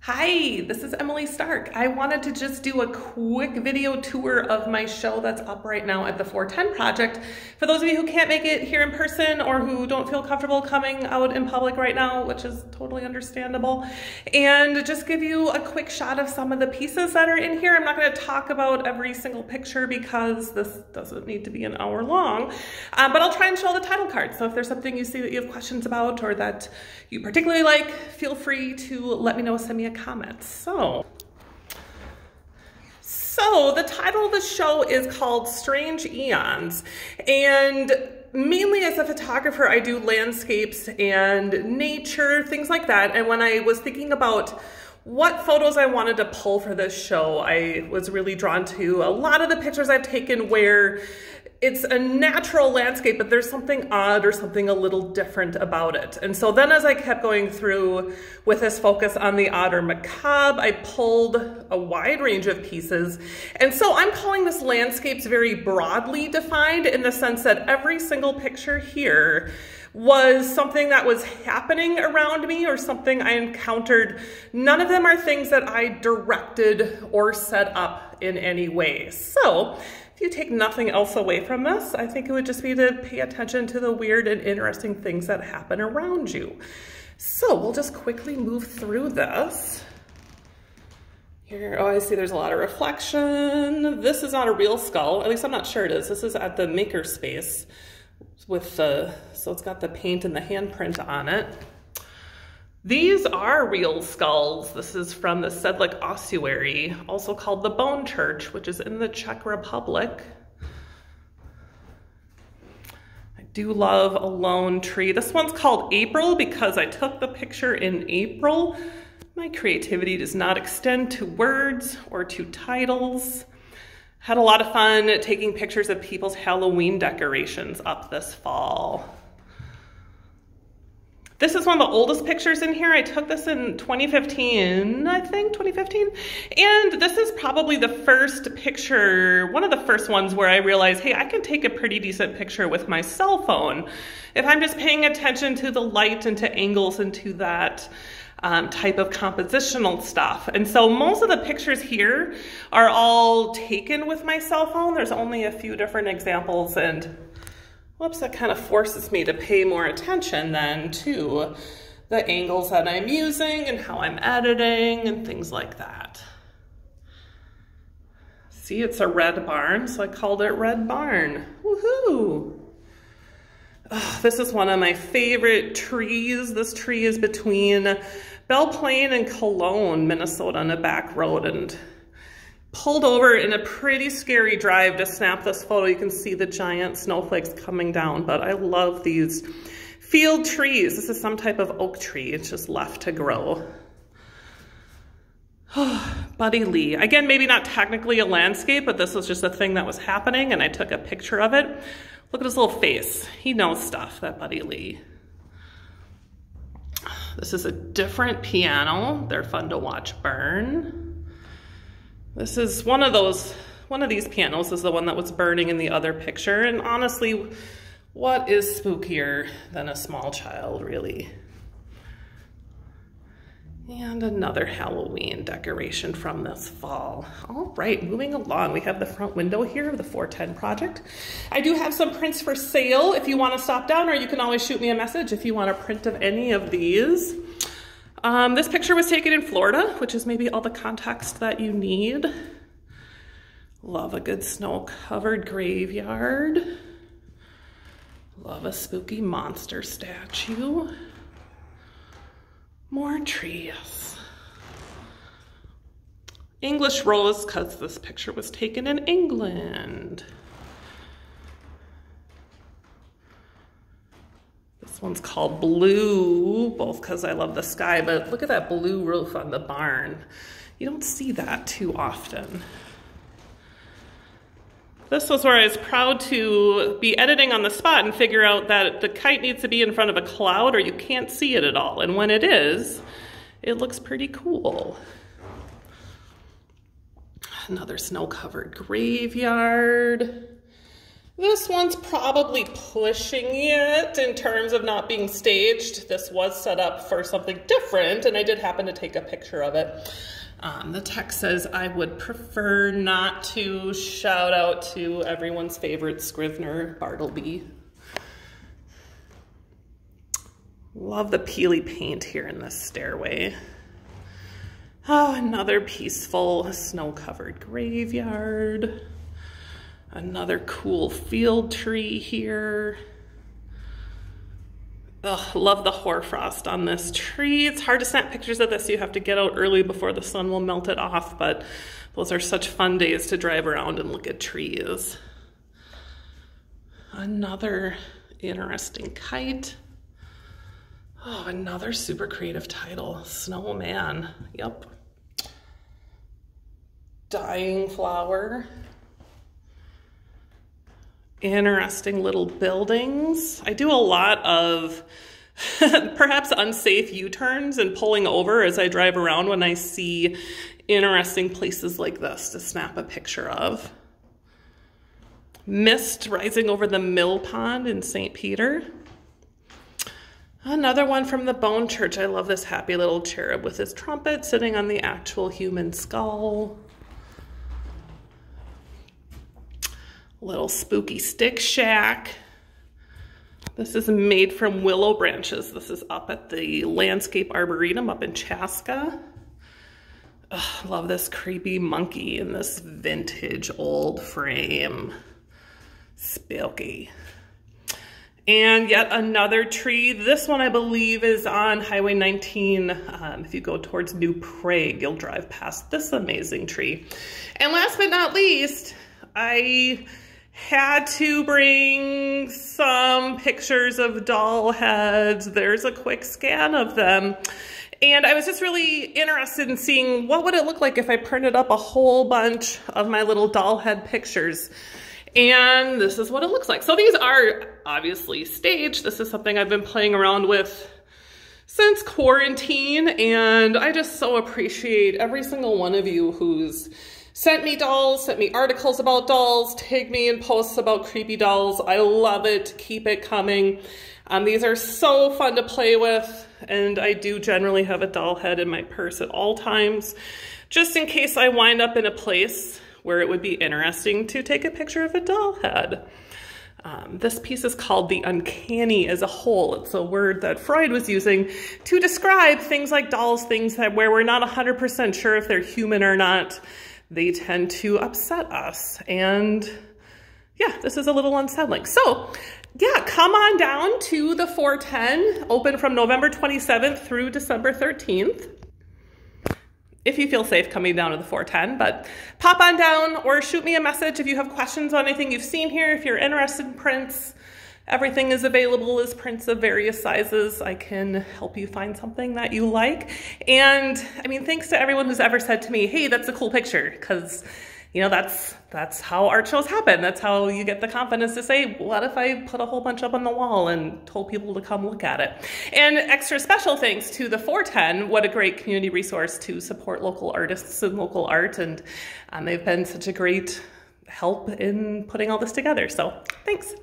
Hi, this is Emily Stark. I wanted to just do a quick video tour of my show that's up right now at the 410 Project. For those of you who can't make it here in person or who don't feel comfortable coming out in public right now, which is totally understandable, and just give you a quick shot of some of the pieces that are in here. I'm not going to talk about every single picture because this doesn't need to be an hour long, but I'll try and show the title card. So if there's something you see that you have questions about or that you particularly like, feel free to let me know, send me a comment. So the title of the show is called Strange Eons, and mainly as a photographer I do landscapes and nature, things like that. And when I was thinking about what photos I wanted to pull for this show, I was really drawn to a lot of the pictures I've taken where it's a natural landscape, but there's something odd or something a little different about it. And so then as I kept going through with this focus on the odd or macabre, I pulled a wide range of pieces. And so I'm calling this landscapes very broadly defined in the sense that every single picture here was something that was happening around me or something I encountered. None of them are things that I directed or set up in any way. So if you take nothing else away from this, I think it would just be to pay attention to the weird and interesting things that happen around you. So we'll just quickly move through this. Here, oh, I see there's a lot of reflection. This is not a real skull, at least I'm not sure it is. This is at the makerspace with the, so it's got the paint and the handprint on it. These are real skulls. This is from the Sedlic ossuary, also called the Bone Church, which is in the Czech Republic. I do love a lone tree. This one's called April because I took the picture in April. My creativity does not extend to words or to titles. Had a lot of fun taking pictures of people's Halloween decorations up this fall. This is one of the oldest pictures in here. I took this in 2015, I think, 2015. And this is probably the first picture, one of the first ones where I realized, hey, I can take a pretty decent picture with my cell phone if I'm just paying attention to the light and to angles and to that type of compositional stuff. And so most of the pictures here are all taken with my cell phone. There's only a few different examples, and whoops, that kind of forces me to pay more attention then to the angles that I'm using and how I'm editing and things like that. See, it's a red barn, so I called it Red Barn. Woohoo! Oh, this is one of my favorite trees. This tree is between Belle Plaine and Cologne, Minnesota, on a back road, and pulled over in a pretty scary drive to snap this photo. You can see the giant snowflakes coming down, but I love these field trees. This is some type of oak tree. It's just left to grow. Oh, Buddy Lee. Again, maybe not technically a landscape, but this was just a thing that was happening and I took a picture of it. Look at his little face. He knows stuff, that Buddy Lee. This is a different piano. They're fun to watch burn. This is one of these pianos is the one that was burning in the other picture. And honestly, what is spookier than a small child, really? And another Halloween decoration from this fall. All right, moving along. We have the front window here of the 410 Project. I do have some prints for sale if you want to stop down, or you can always shoot me a message if you want a print of any of these. This picture was taken in Florida, which is maybe all the context that you need. Love a good snow-covered graveyard. Love a spooky monster statue. More trees. English rose, because this picture was taken in England. This one's called Blue, both because I love the sky, but look at that blue roof on the barn. You don't see that too often. This was where I was proud to be editing on the spot and figure out that the kite needs to be in front of a cloud or you can't see it at all. And when it is, it looks pretty cool. Another snow-covered graveyard. This one's probably pushing it in terms of not being staged. This was set up for something different, and I did happen to take a picture of it. The text says, I would prefer not to. Shout out to everyone's favorite Scrivener, Bartleby. Love the peely paint here in this stairway. Oh, another peaceful snow-covered graveyard. Another cool field tree here. Ugh, love the hoarfrost on this tree. It's hard to snap pictures of this. You have to get out early before the sun will melt it off, but those are such fun days to drive around and look at trees. Another interesting kite. Oh, another super creative title, Snowman. Yep. Dying flower. Interesting little buildings. I do a lot of perhaps unsafe U-turns and pulling over as I drive around when I see interesting places like this to snap a picture of. Mist rising over the mill pond in St. Peter. Another one from the Bone Church. I love this happy little cherub with his trumpet sitting on the actual human skull. Little spooky stick shack. This is made from willow branches. This is up at the Landscape Arboretum up in Chaska. Ugh, love this creepy monkey in this vintage old frame. Spooky. And yet another tree. This one I believe is on Highway 19. If you go towards New Prague, you'll drive past this amazing tree. And last but not least, I had to bring some pictures of doll heads. There's a quick scan of them. And I was just really interested in seeing what would it look like if I printed up a whole bunch of my little doll head pictures. And this is what it looks like. So these are obviously staged. This is something I've been playing around with since quarantine. And I just so appreciate every single one of you who's sent me dolls, sent me articles about dolls, tagged me in posts about creepy dolls. I love it. Keep it coming. These are so fun to play with, and I do generally have a doll head in my purse at all times, just in case I wind up in a place where it would be interesting to take a picture of a doll head. This piece is called the uncanny as a whole. It's a word that Freud was using to describe things like dolls, things that where we're not 100% sure if they're human or not. They tend to upset us. And yeah, this is a little unsettling. So yeah, come on down to the 410, open from November 27th through December 13th. If you feel safe coming down to the 410, but pop on down or shoot me a message if you have questions on anything you've seen here. If you're interested in prints, everything is available as prints of various sizes. I can help you find something that you like. And I mean, thanks to everyone who's ever said to me, hey, that's a cool picture, because you know, that's how art shows happen. That's how you get the confidence to say, what if I put a whole bunch up on the wall and told people to come look at it? And extra special thanks to the 410. What a great community resource to support local artists and local art. And they've been such a great help in putting all this together. So thanks.